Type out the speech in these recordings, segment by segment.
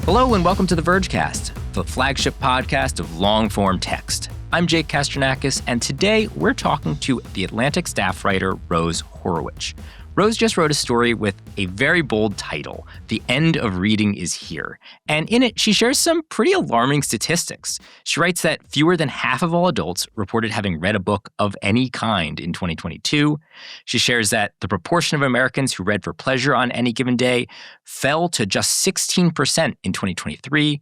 Hello and welcome to the Vergecast, the flagship podcast of long-form text. I'm Jake Kastrenakis, and today we're talking to The Atlantic staff writer Rose Horowitz. Rose just wrote a story with a very bold title, The End of Reading is Here. And in it, she shares some pretty alarming statistics. She writes that fewer than half of all adults reported having read a book of any kind in 2022. She shares that the proportion of Americans who read for pleasure on any given day fell to just 16% in 2023.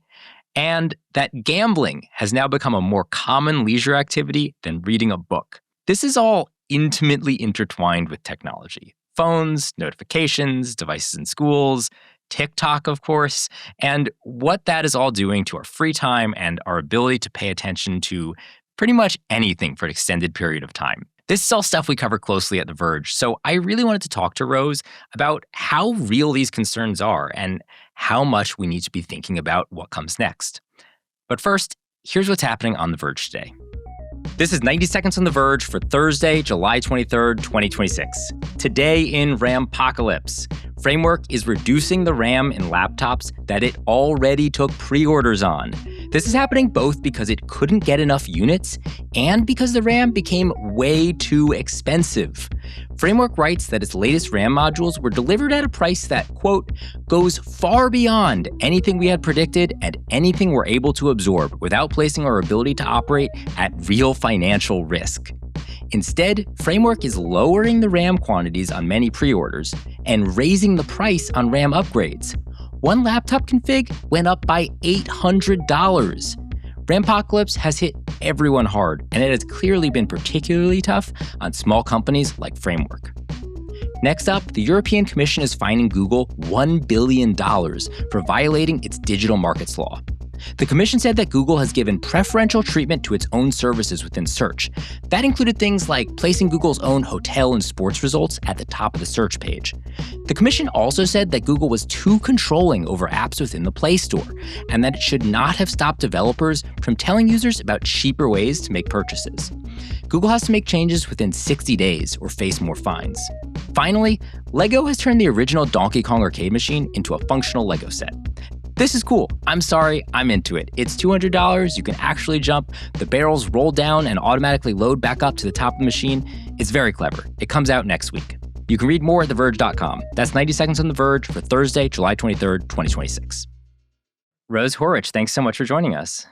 And that gambling has now become a more common leisure activity than reading a book. This is all intimately intertwined with technology. Phones, notifications, devices in schools, TikTok, of course, and what that is all doing to our free time and our ability to pay attention to pretty much anything for an extended period of time. This is all stuff we cover closely at The Verge, so I really wanted to talk to Rose about how real these concerns are and how much we need to be thinking about what comes next. But first, here's what's happening on The Verge today. This is 90 Seconds on The Verge for Thursday, July 23rd, 2026. Today in Rampocalypse, Framework is reducing the RAM in laptops that it already took pre-orders on. This is happening both because it couldn't get enough units and because the RAM became way too expensive. Framework writes that its latest RAM modules were delivered at a price that, quote, goes far beyond anything we had predicted and anything we're able to absorb without placing our ability to operate at real financial risk. Instead, Framework is lowering the RAM quantities on many pre-orders and raising the price on RAM upgrades. One laptop config went up by $800. Rampocalypse has hit everyone hard, and it has clearly been particularly tough on small companies like Framework. Next up, the European Commission is fining Google $1 billion for violating its digital markets law. The Commission said that Google has given preferential treatment to its own services within search. That included things like placing Google's own hotel and sports results at the top of the search page. The Commission also said that Google was too controlling over apps within the Play Store, and that it should not have stopped developers from telling users about cheaper ways to make purchases. Google has to make changes within 60 days or face more fines. Finally, Lego has turned the original Donkey Kong arcade machine into a functional Lego set. This is cool. I'm sorry, I'm into it. It's $200, you can actually jump, the barrels roll down and automatically load back up to the top of the machine. It's very clever. It comes out next week. You can read more at theverge.com. That's 90 Seconds on The Verge for Thursday, July 23rd, 2026. Rose Horowitz, thanks so much for joining us.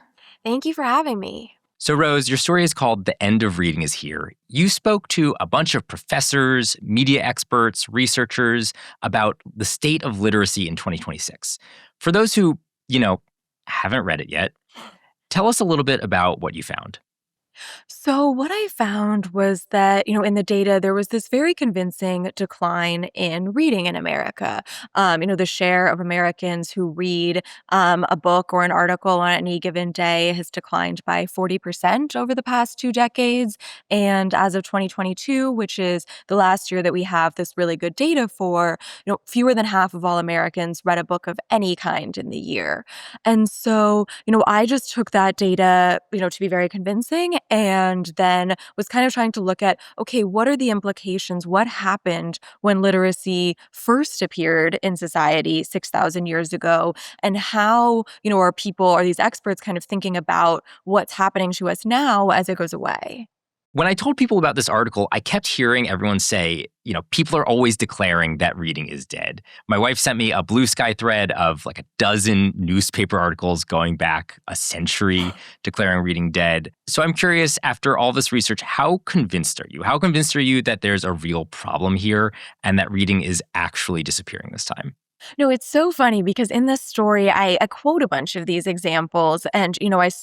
Thank you for having me. So Rose, your story is called The End of Reading is Here. You spoke to a bunch of professors, media experts, researchers about the state of literacy in 2026. For those who, haven't read it yet, tell us a little bit about what you found. So what I found was that, in the data, there was this very convincing decline in reading in America. The share of Americans who read a book or an article on any given day has declined by 40% over the past 2 decades. And as of 2022, which is the last year that we have this really good data for, fewer than half of all Americans read a book of any kind in the year. And so, I just took that data, to be very convincing, and then was kind of trying to look at, okay, what are the implications? What happened when literacy first appeared in society 6,000 years ago? And how, are these experts kind of thinking about what's happening to us now as it goes away? When I told people about this article, I kept hearing everyone say, people are always declaring that reading is dead. My wife sent me a Blue Sky thread of like a dozen newspaper articles going back a century declaring reading dead. So I'm curious, after all this research, how convinced are you? How convinced are you that there's a real problem here and that reading is actually disappearing this time? No, it's so funny because in this story, I quote a bunch of these examples. And,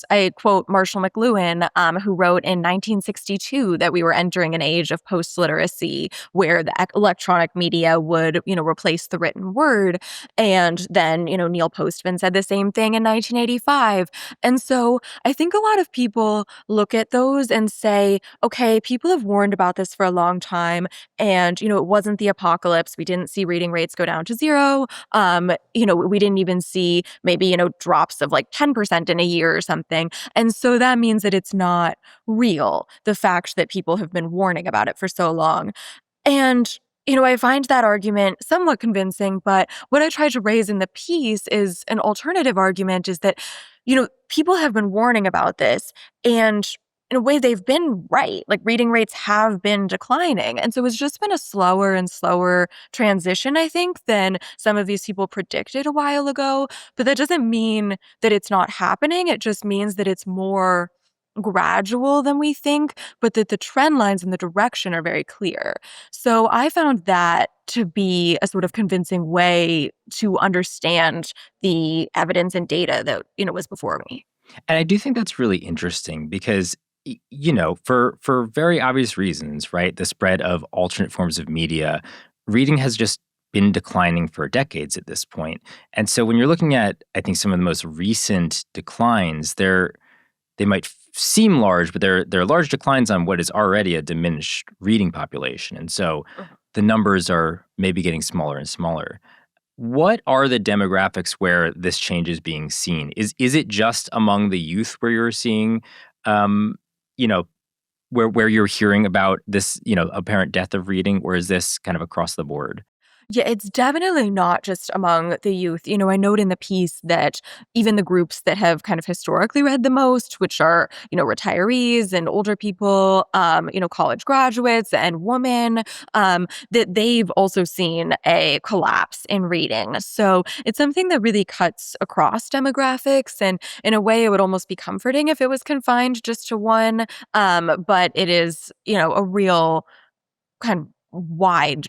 I quote Marshall McLuhan, who wrote in 1962 that we were entering an age of post-literacy where the electronic media would, replace the written word. And then, Neil Postman said the same thing in 1985. And so I think a lot of people look at those and say, okay, people have warned about this for a long time. And, it wasn't the apocalypse. We didn't see reading rates go down to zero. We didn't even see maybe, drops of like 10% in a year or something. And so that means that it's not real, the fact that people have been warning about it for so long. And I find that argument somewhat convincing, but what I try to raise in the piece is an alternative argument is that, people have been warning about this, and in a way they've been right. Like reading rates have been declining. And so it's just been a slower and slower transition, I think, than some of these people predicted a while ago. But that doesn't mean that it's not happening. It just means that it's more gradual than we think, but that the trend lines and the direction are very clear. So I found that to be a sort of convincing way to understand the evidence and data that, was before me. And I do think that's really interesting because for very obvious reasons, right? The spread of alternate forms of media, reading has just been declining for decades at this point. And so when you're looking at, I think, some of the most recent declines, they might seem large, but they're large declines on what is already a diminished reading population. And so the numbers are maybe getting smaller and smaller. What are the demographics where this change is being seen? Is it just among the youth where you're seeing, um, you know, where you're hearing about this, apparent death of reading, or is this kind of across the board? Yeah, it's definitely not just among the youth. I note in the piece that even the groups that have kind of historically read the most, which are, retirees and older people, college graduates and women, that they've also seen a collapse in reading. So it's something that really cuts across demographics. And in a way, it would almost be comforting if it was confined just to one. But it is, a real kind of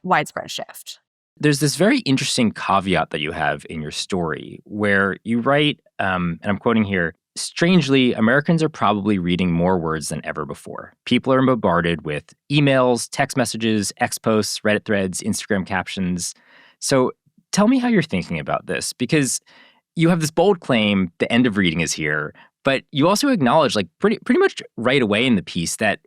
widespread shift. There's this very interesting caveat that you have in your story where you write, and I'm quoting here, strangely, Americans are probably reading more words than ever before. People are bombarded with emails, text messages, X posts, Reddit threads, Instagram captions. So tell me how you're thinking about this, because you have this bold claim, the end of reading is here, but you also acknowledge, like pretty much right away in the piece, that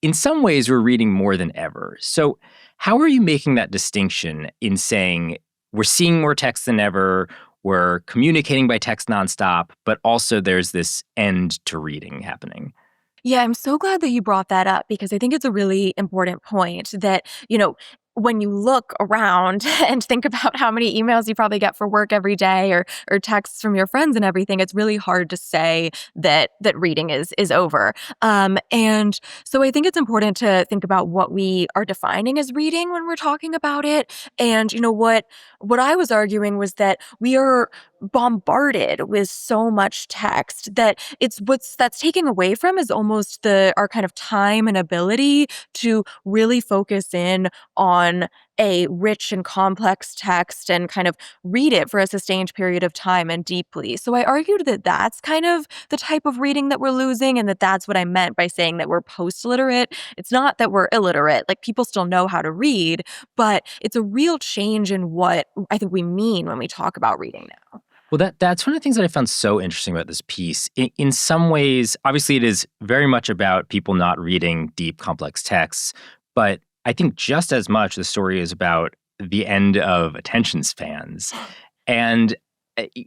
in some ways we're reading more than ever. So how are you making that distinction in saying we're seeing more text than ever, we're communicating by text nonstop, but also there's this end to reading happening? Yeah, I'm so glad that you brought that up because I think it's a really important point that, when you look around and think about how many emails you probably get for work every day or texts from your friends and everything, it's really hard to say that reading is over. And so I think it's important to think about what we are defining as reading when we're talking about it. And what I was arguing was that we are bombarded with so much text that it's what's that's taking away from is almost the our kind of time and ability to really focus in on a rich and complex text and kind of read it for a sustained period of time and deeply. So I argued that that's kind of the type of reading that we're losing and that that's what I meant by saying that we're post-literate. It's not that we're illiterate. Like people still know how to read, but it's a real change in what I think we mean when we talk about reading now. Well, that's one of the things that I found so interesting about this piece. In some ways, obviously, it is very much about people not reading deep, complex texts. But I think just as much the story is about the end of attention spans. And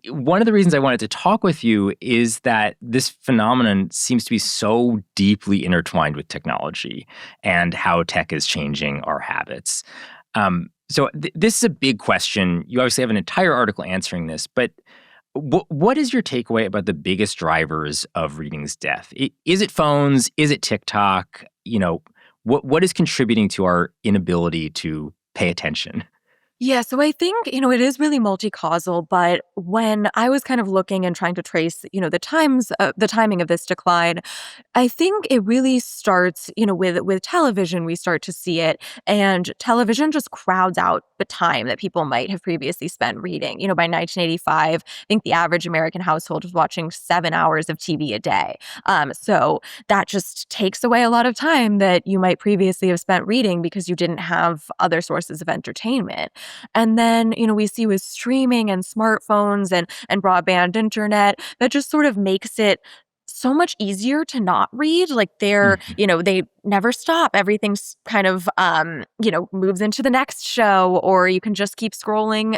one of the reasons I wanted to talk with you is that this phenomenon seems to be so deeply intertwined with technology and how tech is changing our habits. So this is a big question. You obviously have an entire article answering this, but what is your takeaway about the biggest drivers of reading's death? Is it phones? Is it TikTok? What is contributing to our inability to pay attention? Yeah, so I think, it is really multi-causal, but when I was kind of looking and trying to trace, the timing of this decline, I think it really starts, with television, we start to see it, and television just crowds out the time that people might have previously spent reading. By 1985, I think the average American household was watching 7 hours of TV a day. So that just takes away a lot of time that you might previously have spent reading because you didn't have other sources of entertainment. And then, we see with streaming and smartphones and broadband internet, that just sort of makes it so much easier to not read. Like Mhm. they never stop. Everything's kind of, moves into the next show, or you can just keep scrolling,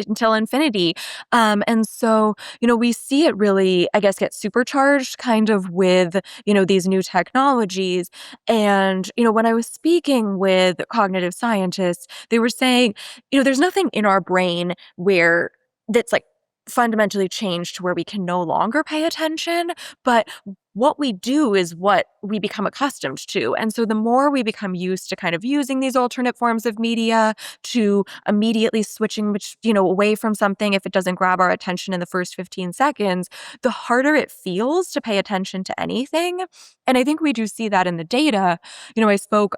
until infinity. And so, we see it really, I guess, get supercharged kind of with, these new technologies. And, when I was speaking with cognitive scientists, they were saying, there's nothing in our brain where that's like fundamentally changed to where we can no longer pay attention, but what we do is what we become accustomed to. And so the more we become used to kind of using these alternate forms of media, to immediately switching away from something if it doesn't grab our attention in the first 15 seconds, the harder it feels to pay attention to anything. And I think we do see that in the data. I spoke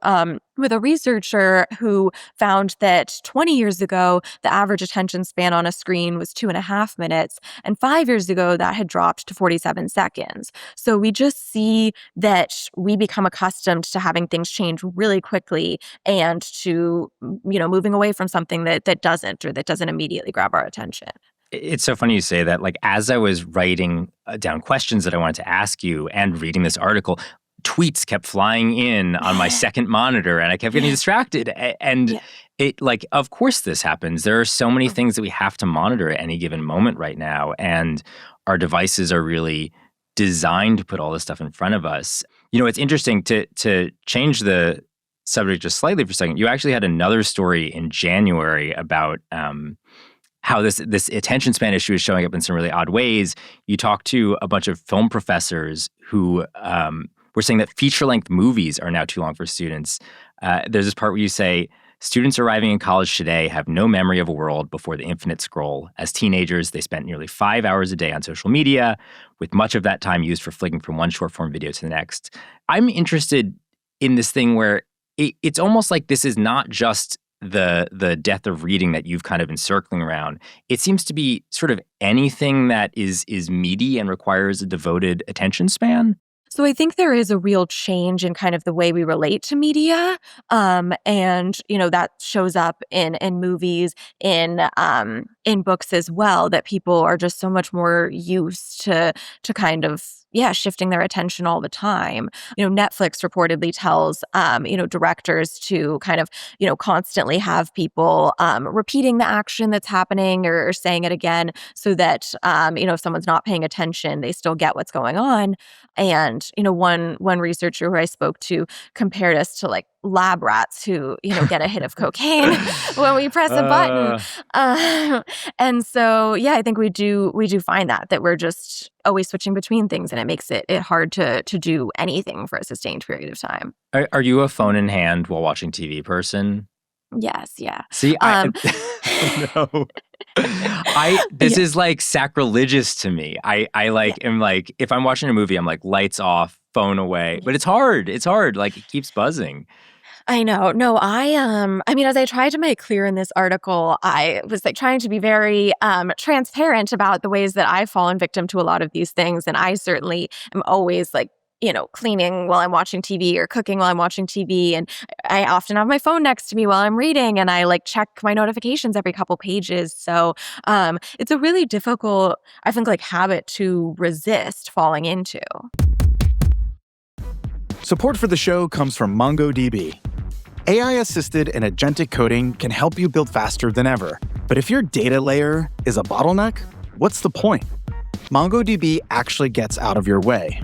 with a researcher who found that 20 years ago, the average attention span on a screen was 2.5 minutes. And 5 years ago, that had dropped to 47 seconds. So we just see that we become accustomed to having things change really quickly, and to, moving away from something that doesn't immediately grab our attention. It's so funny you say that. Like, as I was writing down questions that I wanted to ask you and reading this article, tweets kept flying in on my second monitor, and I kept getting distracted. And Yeah. it, like, of course this happens. There are so many Mhm. things that we have to monitor at any given moment right now, and our devices are really designed to put all this stuff in front of us. It's interesting to change the subject just slightly for a second. You actually had another story in January about how this attention span issue is showing up in some really odd ways. You talked to a bunch of film professors who were saying that feature-length movies are now too long for students. There's this part where you say, students arriving in college today have no memory of a world before the infinite scroll. As teenagers, they spent nearly 5 hours a day on social media, with much of that time used for flicking from one short-form video to the next. I'm interested in this thing where it's almost like this is not just the death of reading that you've kind of been circling around. It seems to be sort of anything that is meaty and requires a devoted attention span. So I think there is a real change in kind of the way we relate to media. And, that shows up in movies, in books as well, that people are just so much more used to kind of, shifting their attention all the time. Netflix reportedly tells, directors to kind of, constantly have people repeating the action that's happening, or saying it again, so that, if someone's not paying attention, they still get what's going on. And, one researcher who I spoke to compared us to like lab rats who, get a hit of cocaine when we press a button. Uh, Um, and so, I think we do find that we're just always switching between things, and it makes it hard to do anything for a sustained period of time. are you a phone in hand while watching TV person? Yes, yeah. See, Um, no. This yeah, is like sacrilegious to me. I yeah, like am like, if I'm watching a movie, I'm like lights off, phone away. yeah. But it's hard. It's hard. Like, it keeps buzzing. I know. No, I mean, as I tried to make clear in this article, I was like trying to be very transparent about the ways that I've fallen victim to a lot of these things. And I certainly am always like, cleaning while I'm watching TV, or cooking while I'm watching TV. And I often have my phone next to me while I'm reading, and I like check my notifications every couple pages. So it's a really difficult, I think, like habit to resist falling into. Support for the show comes from MongoDB. AI-assisted and agentic coding can help you build faster than ever. But if your data layer is a bottleneck, what's the point? MongoDB actually gets out of your way.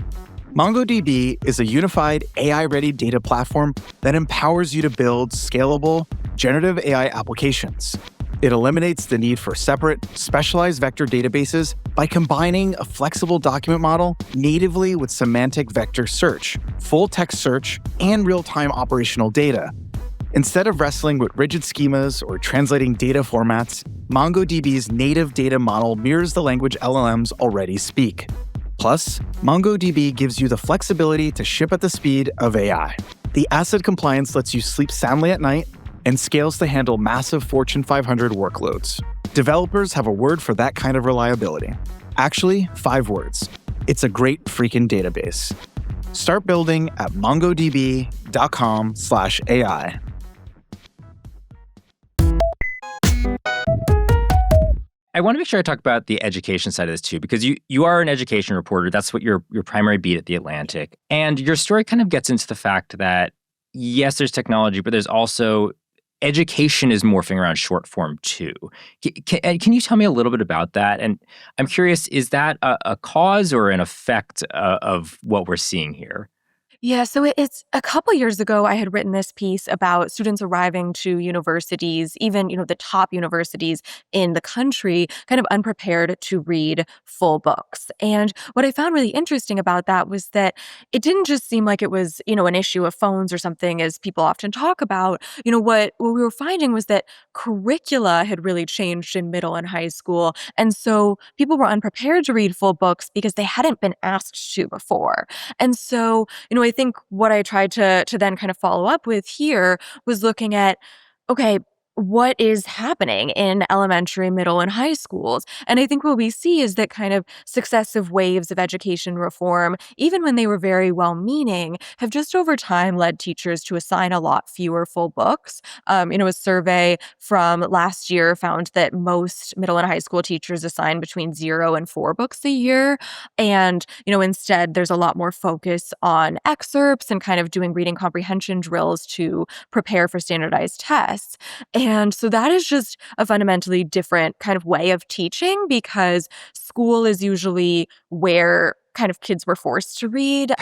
MongoDB is a unified AI-ready data platform that empowers you to build scalable, generative AI applications. It eliminates the need for separate, specialized vector databases by combining a flexible document model natively with semantic vector search, full-text search, and real-time operational data. Instead of wrestling with rigid schemas or translating data formats, MongoDB's native data model mirrors the language LLMs already speak. Plus, MongoDB gives you the flexibility to ship at the speed of AI. The ACID compliance lets you sleep soundly at night and scales to handle massive Fortune 500 workloads. Developers have a word for that kind of reliability. Actually, 5 words. It's a great freaking database. Start building at mongodb.com/AI. I want to make sure I talk about the education side of this too, because you are an education reporter. That's what your primary beat at The Atlantic. And your story kind of gets into the fact that, yes, there's technology, but there's also education is morphing around short form too. Can you tell me a little bit about that? And I'm curious, is that a cause or an effect of what we're seeing here? Yeah, so it's a couple years ago, I had written this piece about students arriving to universities, even, the top universities in the country, kind of unprepared to read full books. And what I found really interesting about that was that it didn't just seem like it was, an issue of phones or something, as people often talk about. What we were finding was that curricula had really changed in middle and high school. And so people were unprepared to read full books because they hadn't been asked to before. And so, I think what I tried to then kind of follow up with here was looking at, okay, what is happening in elementary, middle, and high schools? And I think what we see is that kind of successive waves of education reform, even when they were very well-meaning, have just over time led teachers to assign a lot fewer full books. A survey from last year found that most middle and high school teachers assign between 0 and 4 books a year. And, instead, there's a lot more focus on excerpts and kind of doing reading comprehension drills to prepare for standardized tests. And so that is just a fundamentally different kind of way of teaching, because school is usually where kind of kids were forced to read.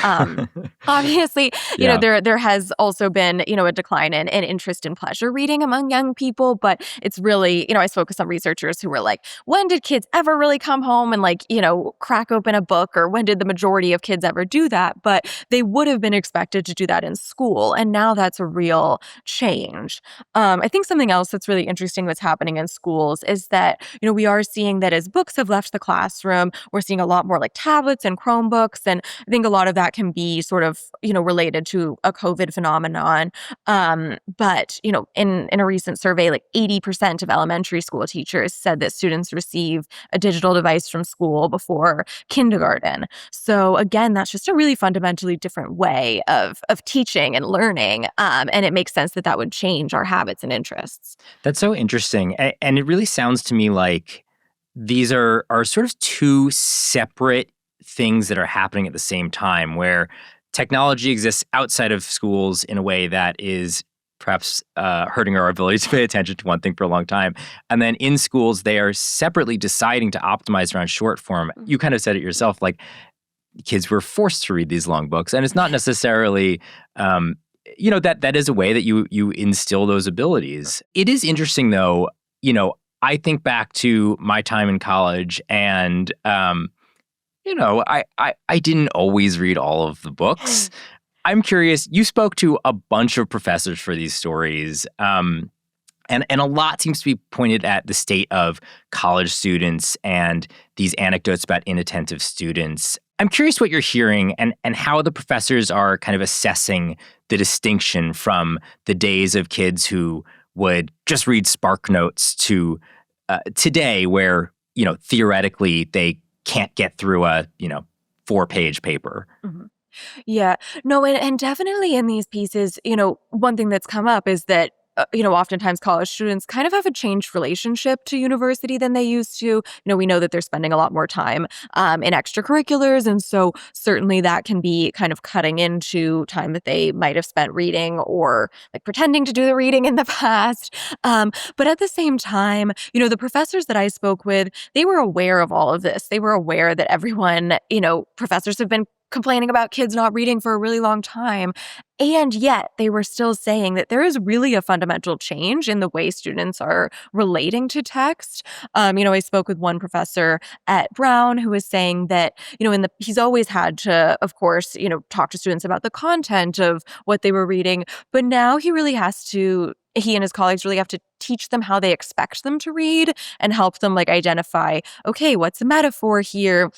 Obviously, Yeah. there has also been, a decline in interest in pleasure reading among young people. But it's really, I spoke with some researchers who were like, when did kids ever really come home and like, crack open a book? Or when did the majority of kids ever do that? But they would have been expected to do that in school. And now that's a real change. I think something else that's really interesting that's happening in schools is that, we are seeing that as books have left the classroom, we're seeing a lot more like tablets and Chromebooks. And I think a lot of that can be sort of, related to a COVID phenomenon. But, in a recent survey, like 80% of elementary school teachers said that students receive a digital device from school before kindergarten. So again, that's just a really fundamentally different way of teaching and learning. And it makes sense that that would change our habits and interests. That's so interesting. And it really sounds to me like these are sort of two separate things that are happening at the same time, where technology exists outside of schools in a way that is perhaps hurting our ability to pay attention to one thing for a long time. And then in schools, they are separately deciding to optimize around short form. You kind of said it yourself, like kids were forced to read these long books. And it's not necessarily that is a way that you instill those abilities. It is interesting, though. I think back to my time in college, and I didn't always read all of the books. I'm curious. You spoke to a bunch of professors for these stories, and a lot seems to be pointed at the state of college students and these anecdotes about inattentive students. I'm curious what you're hearing and how the professors are kind of assessing the distinction from the days of kids who would just read Spark Notes to today, where, theoretically they can't get through a, 4-page paper. Mhm. Yeah. No, and definitely in these pieces, one thing that's come up is that, oftentimes college students kind of have a changed relationship to university than they used to. We know that they're spending a lot more time in extracurriculars. And so certainly that can be kind of cutting into time that they might have spent reading or like pretending to do the reading in the past. But at the same time, the professors that I spoke with, they were aware of all of this. They were aware that everyone, professors have been complaining about kids not reading for a really long time. And yet they were still saying that there is really a fundamental change in the way students are relating to text. I spoke with one professor at Brown who was saying that, he's always had to, of course, talk to students about the content of what they were reading. But now he and his colleagues really have to teach them how they expect them to read and help them like identify, okay, what's a metaphor here?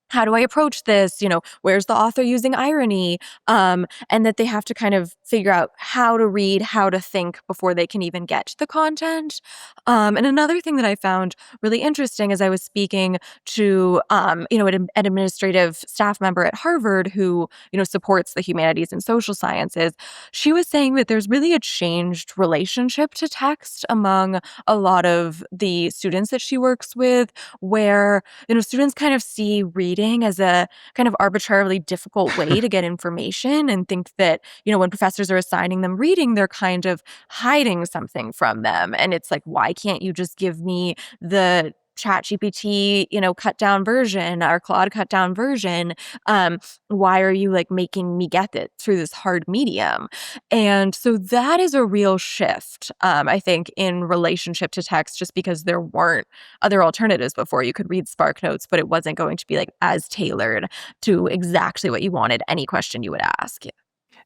how do I approach this? Where's the author using irony? And that they have to kind of figure out how to read, how to think before they can even get to the content. And another thing that I found really interesting as I was speaking to, an administrative staff member at Harvard who, supports the humanities and social sciences, she was saying that there's really a changed relationship to text among a lot of the students that she works with, where students kind of see reading as a kind of arbitrarily difficult way to get information and think that, when professors are assigning them reading, they're kind of hiding something from them. And it's like, why can't you just give me the ChatGPT, cut down version or Claude cut down version? Why are you like making me get it through this hard medium? And so that is a real shift, I think, in relationship to text, just because there weren't other alternatives before. You could read Spark Notes, but it wasn't going to be like as tailored to exactly what you wanted, any question you would ask.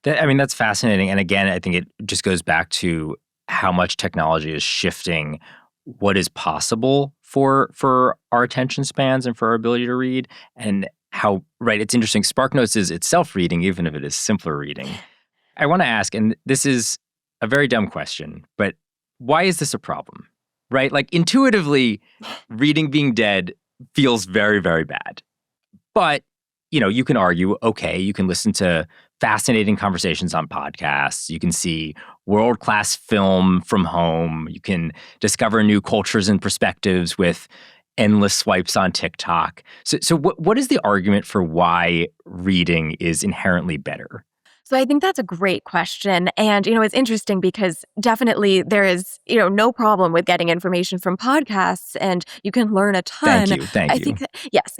That's fascinating. And again, I think it just goes back to how much technology is shifting what is possible for our attention spans and for our ability to read, and how, right, it's interesting. Spark Notes is itself reading, even if it is simpler reading. I want to ask, and this is a very dumb question, but why is this a problem? Right? Like intuitively, reading being dead feels very, very bad. But, you can argue, okay, you can listen to fascinating conversations on podcasts. You can see world-class film from home. You can discover new cultures and perspectives with endless swipes on TikTok. So what is the argument for why reading is inherently better? So I think that's a great question. And, it's interesting because definitely there is, no problem with getting information from podcasts, and you can learn a ton. Thank you. I think that, yes,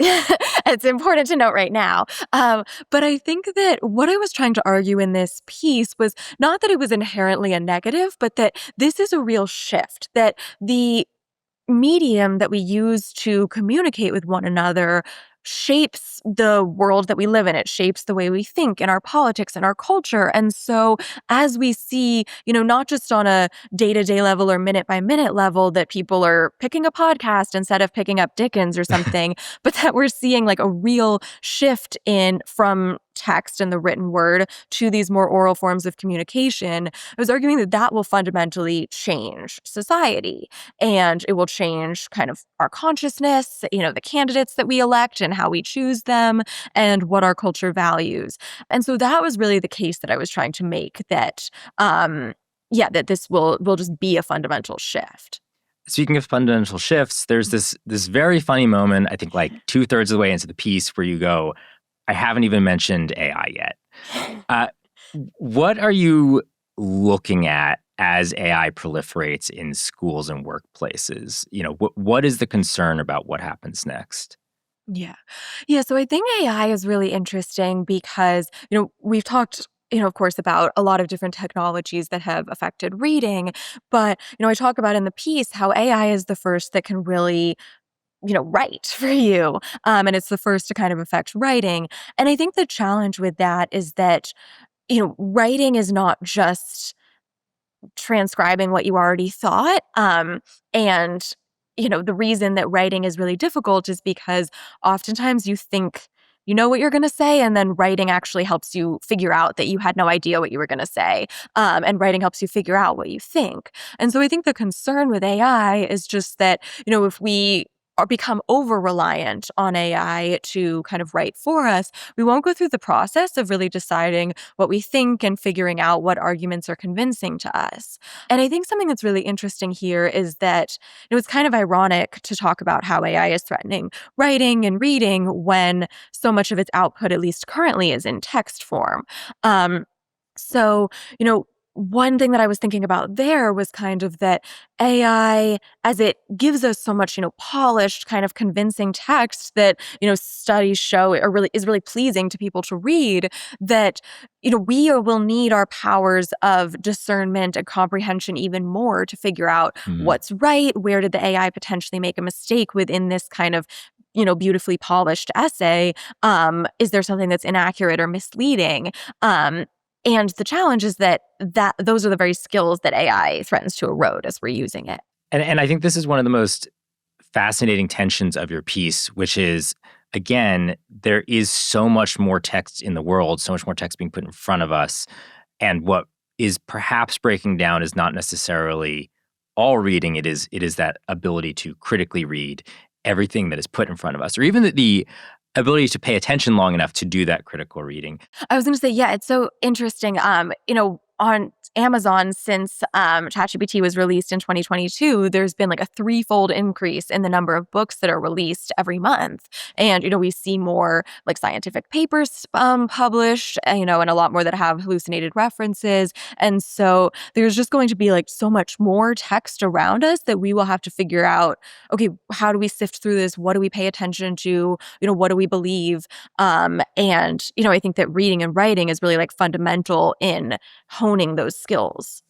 it's important to note right now. But I think that what I was trying to argue in this piece was not that it was inherently a negative, but that this is a real shift, that the medium that we use to communicate with one another shapes the world that we live in. It shapes the way we think and our politics and our culture. And so as we see, not just on a day-to-day level or minute-by-minute level that people are picking a podcast instead of picking up Dickens or something, but that we're seeing like a real shift from text and the written word to these more oral forms of communication, I was arguing that that will fundamentally change society, and it will change kind of our consciousness, the candidates that we elect and how we choose them, and what our culture values. And so that was really the case that I was trying to make, that that this will just be a fundamental shift. Speaking of fundamental shifts, there's this very funny moment, I think like 2/3 of the way into the piece, where you go, I haven't even mentioned AI yet. What are you looking at as AI proliferates in schools and workplaces? What is the concern about what happens next? Yeah. Yeah. So I think AI is really interesting because, we've talked, of course, about a lot of different technologies that have affected reading. But, I talk about in the piece how AI is the first that can really write for you. And it's the first to kind of affect writing. And I think the challenge with that is that, writing is not just transcribing what you already thought. And, the reason that writing is really difficult is because oftentimes you think you know what you're going to say, and then writing actually helps you figure out that you had no idea what you were going to say. And writing helps you figure out what you think. And so I think the concern with AI is just that, if we become over-reliant on AI to kind of write for us, we won't go through the process of really deciding what we think and figuring out what arguments are convincing to us. And I think something that's really interesting here is that it's kind of ironic to talk about how AI is threatening writing and reading when so much of its output, at least currently, is in text form. So, one thing that I was thinking about there was kind of that AI, as it gives us so much, polished, kind of convincing text that, studies show is really pleasing to people to read, that, we will need our powers of discernment and comprehension even more to figure out what's right, where did the AI potentially make a mistake within this kind of beautifully polished essay? Is there something that's inaccurate or misleading? And the challenge is that those are the very skills that AI threatens to erode as we're using it. And I think this is one of the most fascinating tensions of your piece, which is again, there is so much more text in the world, so much more text being put in front of us. And what is perhaps breaking down is not necessarily all reading. It is that ability to critically read everything that is put in front of us, or even the ability to pay attention long enough to do that critical reading. I was going to say, yeah, it's so interesting. On Amazon, since ChatGPT was released in 2022, there's been like a threefold increase in the number of books that are released every month. And, we see more like scientific papers published, and a lot more that have hallucinated references. And so there's just going to be like so much more text around us that we will have to figure out, okay, how do we sift through this? What do we pay attention to? What do we believe? And, I think that reading and writing is really like fundamental in honing those skills.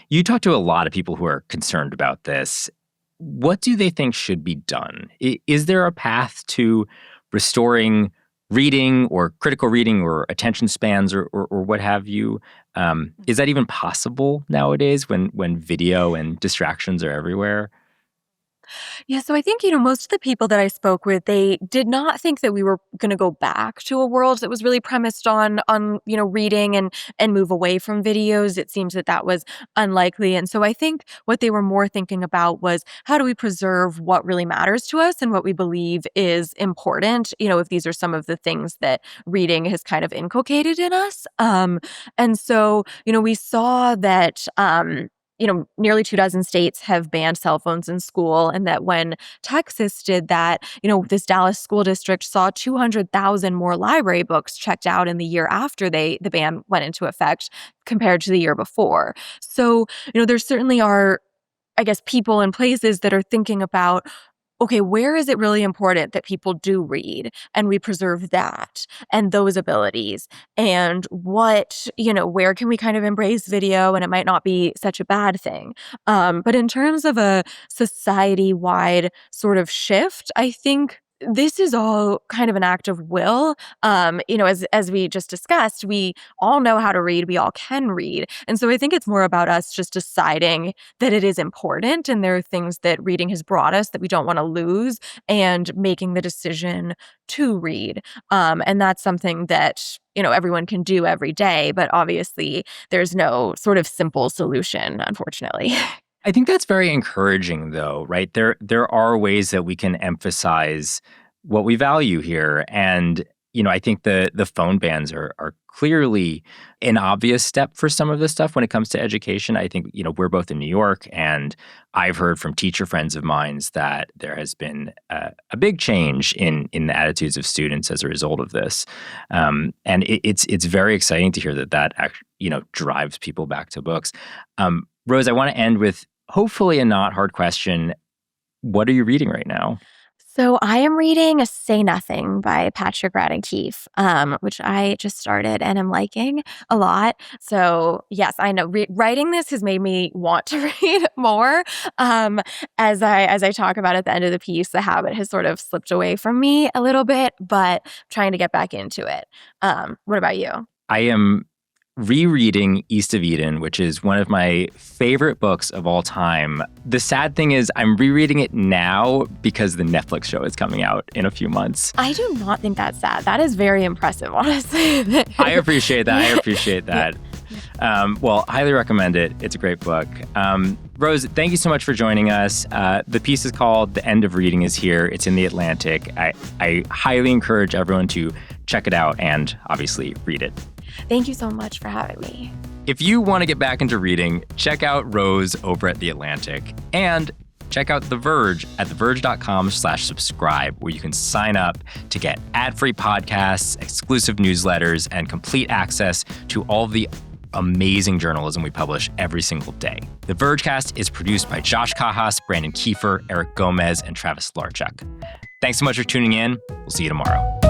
You talk to a lot of people who are concerned about this. What do they think should be done? Is there a path to restoring reading or critical reading or attention spans or what have you? Is that even possible nowadays when video and distractions are everywhere? Yeah, so I think, most of the people that I spoke with, they did not think that we were going to go back to a world that was really premised on reading and move away from videos. It seems that was unlikely. And so I think what they were more thinking about was, how do we preserve what really matters to us and what we believe is important, if these are some of the things that reading has kind of inculcated in us. And so, we saw that nearly 24 states have banned cell phones in school, and that when Texas did that, this Dallas school district saw 200,000 more library books checked out in the year after the ban went into effect compared to the year before. So, there certainly are, I guess, people and places that are thinking about, okay, where is it really important that people do read and we preserve that and those abilities? And what, where can we kind of embrace video and it might not be such a bad thing? But in terms of a society-wide sort of shift, I think this is all kind of an act of will. As we just discussed, we all know how to read. We all can read. And so I think it's more about us just deciding that it is important and there are things that reading has brought us that we don't want to lose, and making the decision to read. And that's something that, everyone can do every day. But obviously, there's no sort of simple solution, unfortunately. I think that's very encouraging, though, right? There are ways that we can emphasize what we value here. And, I think the phone bans are clearly an obvious step for some of this stuff when it comes to education. I think, we're both in New York, and I've heard from teacher friends of mine that there has been a big change in the attitudes of students as a result of this. And it's very exciting to hear that drives people back to books. Rose, I want to end with hopefully a not hard question. What are you reading right now? So I am reading Say Nothing by Patrick Radden Keefe, which I just started and am liking a lot. So yes, I know writing this has made me want to read more. As I talk about at the end of the piece, the habit has sort of slipped away from me a little bit, but I'm trying to get back into it. What about you? I am rereading East of Eden, which is one of my favorite books of all time. The sad thing is I'm rereading it now because the Netflix show is coming out in a few months. I do not think that's sad. That is very impressive, honestly. I appreciate that. Well, highly recommend it. It's a great book. Rose, thank you so much for joining us. The piece is called The End of Reading is Here. It's in The Atlantic. I highly encourage everyone to check it out and obviously read it. Thank you so much for having me. If you want to get back into reading, check out Rose over at The Atlantic, and check out The Verge at theverge.com/subscribe, where you can sign up to get ad-free podcasts, exclusive newsletters, and complete access to all the amazing journalism we publish every single day. The Vergecast is produced by Josh Kajas, Brandon Kiefer, Eric Gomez, and Travis Larchuk. Thanks so much for tuning in. We'll see you tomorrow.